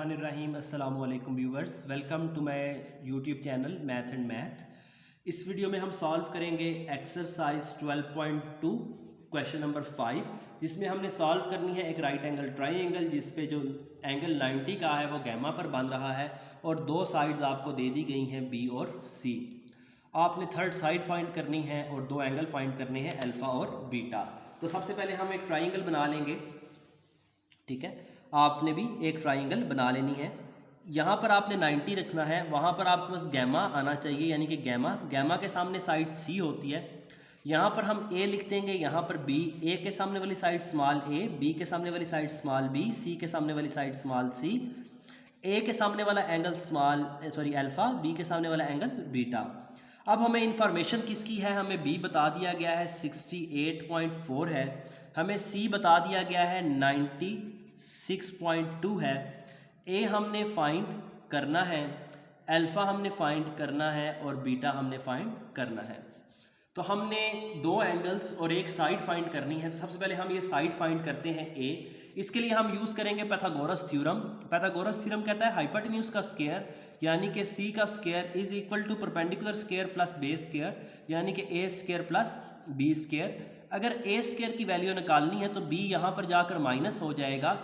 बिस्मिल्लाहिर्रहमानिर्रहीम। अस्सलामु अलैकुम viewers, welcome to my YouTube channel math and math. इस वीडियो में हम सॉल्व करेंगे एक्सरसाइज 12.2 क्वेश्चन नंबर 5, जिसमें हमने सॉल्व करनी है एक राइट एंगल ट्राइंगल जिस पे जो एंगल 90 का है वो गैमा पर बन रहा है और दो साइड्स आपको दे दी गई हैं बी और सी। आपने थर्ड साइड फाइंड करनी है और दो एंगल फाइंड करने हैं अल्फा और बीटा। तो सबसे पहले हम एक ट्राइंगल बना लेंगे, ठीक है। आपने भी एक ट्राइंगल बना लेनी है। यहाँ पर आपने 90 रखना है, वहाँ पर आपके पास गैमा आना चाहिए, यानी कि गैमा के सामने साइड सी होती है। यहाँ पर हम ए लिख देंगे, यहाँ पर बी, ए के सामने वाली साइड स्मॉल ए, बी के सामने वाली साइड स्मॉल बी, सी के सामने वाली साइड स्मॉल सी। ए के सामने वाला एंगल अल्फा, बी के सामने वाला एंगल बीटा। अब हमें इंफॉर्मेशन किसकी है, हमें बी बता दिया गया है 68.4 है, हमें सी बता दिया गया है 96.2 है। ए हमने फाइंड करना है, अल्फा हमने फाइंड करना है और बीटा हमने फाइंड करना है। तो हमने दो एंगल्स और एक साइड फाइंड करनी है। तो सबसे पहले हम ये साइड फाइंड करते हैं ए। इसके लिए हम यूज़ करेंगे पाइथागोरस थ्योरम। पाइथागोरस थ्योरम कहता है हाइपोटेन्यूज का स्क्वायर यानी कि सी का square is equal to perpendicular square plus base square यानी कि A square plus B square. अगर ए स्क्वायर की वैल्यू निकालनी है तो बी यहाँ पर जाकर माइनस हो जाएगा,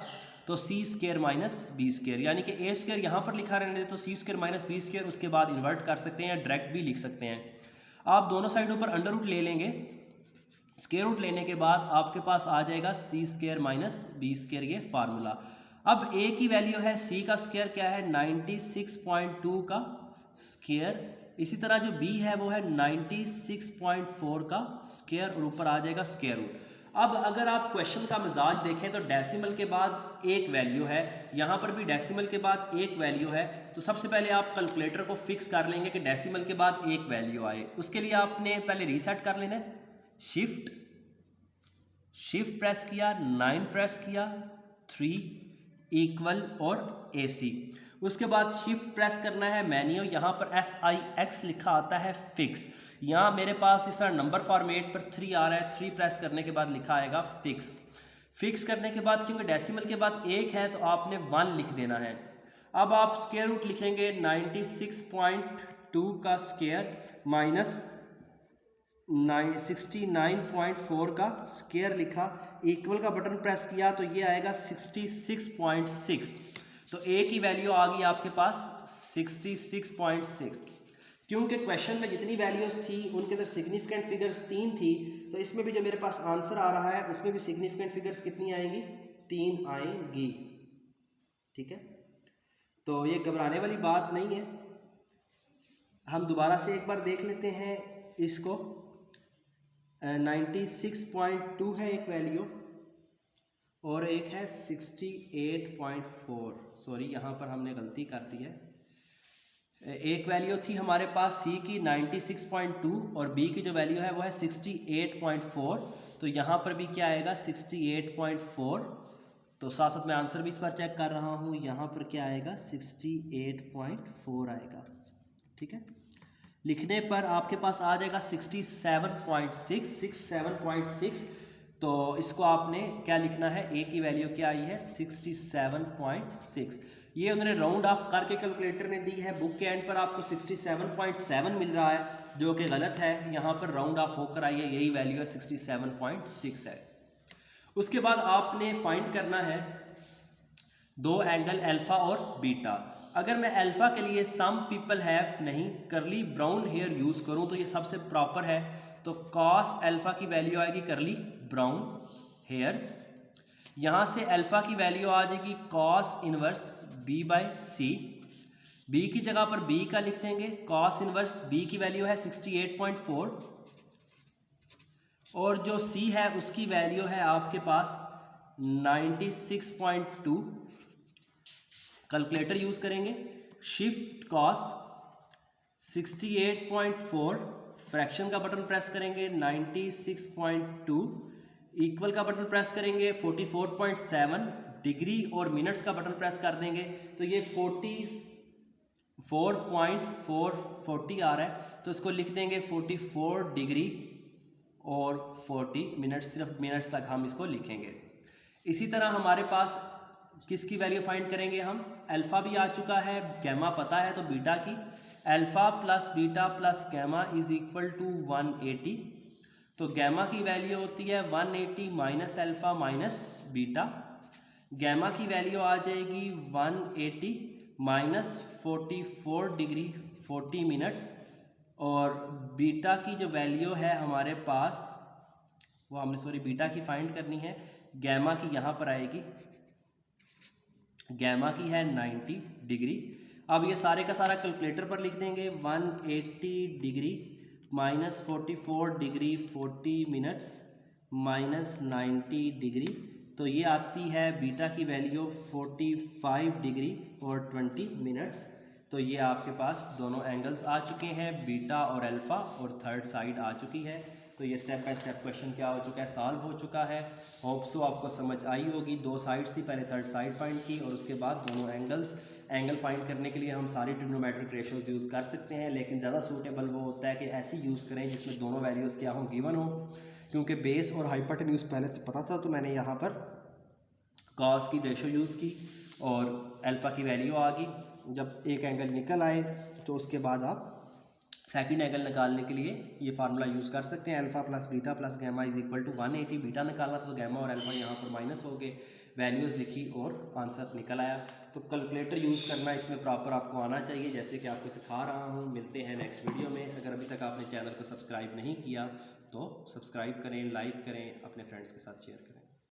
तो सी स्क्वायर माइनस बी स्क्वायर, यानी कि ए स्क्वायर यहाँ पर लिखा रहने दे तो सी स्क्वायर माइनस बी स्क्वायर, उसके बाद इन्वर्ट कर सकते हैं या डायरेक्ट भी लिख सकते हैं। आप दोनों साइडों पर अंडर रूट ले लेंगे, स्क्वायर रूट लेने के बाद आपके पास आ जाएगा सी स्क्वायर माइनस बी स्क्वायर, ये फार्मूला। अब ए की वैल्यू है, सी का स्क्वायर क्या है 96.2 का स्क्वायर, इसी तरह जो बी है वो है 96.4 का स्क्वायर और ऊपर आ जाएगा स्क्वायर रूट। अब अगर आप क्वेश्चन का मिजाज देखें तो डेसिमल के बाद एक वैल्यू है, यहाँ पर भी डेसिमल के बाद एक वैल्यू है। तो सबसे पहले आप कैलकुलेटर को फिक्स कर लेंगे कि डेसिमल के बाद एक वैल्यू आए। उसके लिए आपने पहले रीसेट कर लेना है, शिफ्ट प्रेस किया, 9 प्रेस किया, 3 इक्वल और AC। उसके बाद शिफ्ट प्रेस करना है मेन्यू, यहाँ पर FIX लिखा आता है फिक्स। यहाँ मेरे पास इस तरह नंबर फॉर्मेट पर 3 आ रहा है, 3 प्रेस करने के बाद लिखा आएगा फिक्स करने के बाद क्योंकि डेसिमल के बाद एक है तो आपने 1 लिख देना है। अब आप स्क्वायर रूट लिखेंगे 96.2 का स्क्वायर माइनस 69.4 का स्क्वायर लिखा, इक्वल का बटन प्रेस किया तो ये आएगा 66.6। तो ए की वैल्यू आ गई आपके पास 66.6। क्योंकि क्वेश्चन में जितनी वैल्यूज थी उनके अंदर सिग्निफिकेंट फिगर्स 3 थी, तो इसमें भी जो मेरे पास आंसर आ रहा है उसमें भी सिग्निफिकेंट फिगर्स कितनी आएंगी, 3 आएंगी, ठीक है। तो ये घबराने वाली बात नहीं है। हम दोबारा से एक बार देख लेते हैं इसको। 96.2 है एक वैल्यू और एक है 68.4, सॉरी यहाँ पर हमने गलती कर दी है। एक वैल्यू थी हमारे पास सी की 96.2 और बी की जो वैल्यू है वो है 68.4, तो यहाँ पर भी क्या आएगा 68.4। तो साथ साथ मैं आंसर भी इस बार चेक कर रहा हूँ, यहाँ पर क्या आएगा 68.4 आएगा, ठीक है। लिखने पर आपके पास आ जाएगा 67.6। तो इसको आपने क्या लिखना है, ए की वैल्यू क्या आई है 67.6। ये उन्होंने राउंड ऑफ करके कैलकुलेटर ने दी है, बुक के एंड पर आपको 67.7 मिल रहा है जो कि गलत है, यहाँ पर राउंड ऑफ होकर आई है, यही वैल्यू है 67.6 है। उसके बाद आपने फाइंड करना है दो एंगल अल्फा और बीटा। अगर मैं अल्फा के लिए सम पीपल हैव नहीं करली ब्राउन हेयर यूज करूं तो ये सबसे प्रॉपर है, तो कॉस अल्फा की वैल्यू आएगी करली ब्राउन हेयर्स। यहां से अल्फा की वैल्यू आ जाएगी कॉस इनवर्स B/C। बी की जगह पर बी का लिख देंगे, कॉस इनवर्स बी की वैल्यू है 68.4 और जो सी है उसकी वैल्यू है आपके पास 96.2। कैलकुलेटर यूज करेंगे, शिफ्ट कॉस 68.4, फ्रैक्शन का बटन प्रेस करेंगे 96.2, इक्वल का बटन प्रेस करेंगे 44.7, डिग्री और मिनट्स का बटन प्रेस कर देंगे तो ये 44.440 आ रहा है, तो इसको लिख देंगे 44 डिग्री और 40 मिनट्स, सिर्फ मिनट्स तक हम इसको लिखेंगे। इसी तरह हमारे पास किसकी वैल्यू फाइंड करेंगे हम? अल्फ़ा भी आ चुका है, गैमा पता है, तो बीटा की। Alpha plus beta plus gamma is equal to 180। तो गैमा की वैल्यू होती है 180 minus alpha minus beta. Gamma की वैल्यू आ जाएगी 180 माइनस 44 डिग्री 40 मिनट्स, और बीटा की जो वैल्यू है हमारे पास, वो हमने बीटा की फाइंड करनी है। गैमा की यहाँ पर आएगी, गैमा की है 90 डिग्री। अब ये सारे का सारा कैलकुलेटर पर लिख देंगे। 180 degree minus 44 degree 40 minutes minus 90 degree, तो ये आती है बीटा की वैल्यू 45 डिग्री और 20 मिनट्स। तो ये आपके पास दोनों एंगल्स आ चुके हैं, बीटा और अल्फ़ा, और थर्ड साइड आ चुकी है। तो ये स्टेप बाय स्टेप क्वेश्चन क्या हो चुका है, सॉल्व हो चुका है। होप सो आपको समझ आई होगी। दो साइड्स थी, पहले थर्ड साइड फाइंड की और उसके बाद दोनों एंगल्स। एंगल फाइंड करने के लिए हम सारी ट्रिग्नोमेट्रिक रेशियोज यूज़ कर सकते हैं, लेकिन ज़्यादा सूटेबल वो होता है कि ऐसी यूज़ करें जिसमें दोनों वैल्यूज़ क्या हो, गिवन हो। क्योंकि बेस और हाइपोटेन्यूज पहले से पता था, तो मैंने यहाँ पर कॉस की रेशियो यूज़ की और अल्फ़ा की वैल्यू आ गई। जब एक एंगल निकल आए तो उसके बाद आप सेकंड एंगल निकालने के लिए ये फार्मूला यूज़ कर सकते हैं। Alpha plus beta plus gamma is equal to 180। Beta निकालना था तो गैमा और अल्फ़ा यहाँ पर माइनस हो गए, वैल्यूज़ लिखी और आंसर निकल आया। तो कैलकुलेटर यूज़ करना इसमें प्रॉपर आपको आना चाहिए, जैसे कि आपको सिखा रहा हूँ। मिलते हैं नेक्स्ट वीडियो में। अगर अभी तक आपने चैनल को सब्सक्राइब नहीं किया तो सब्सक्राइब करें, लाइक करें, अपने फ्रेंड्स के साथ शेयर करें।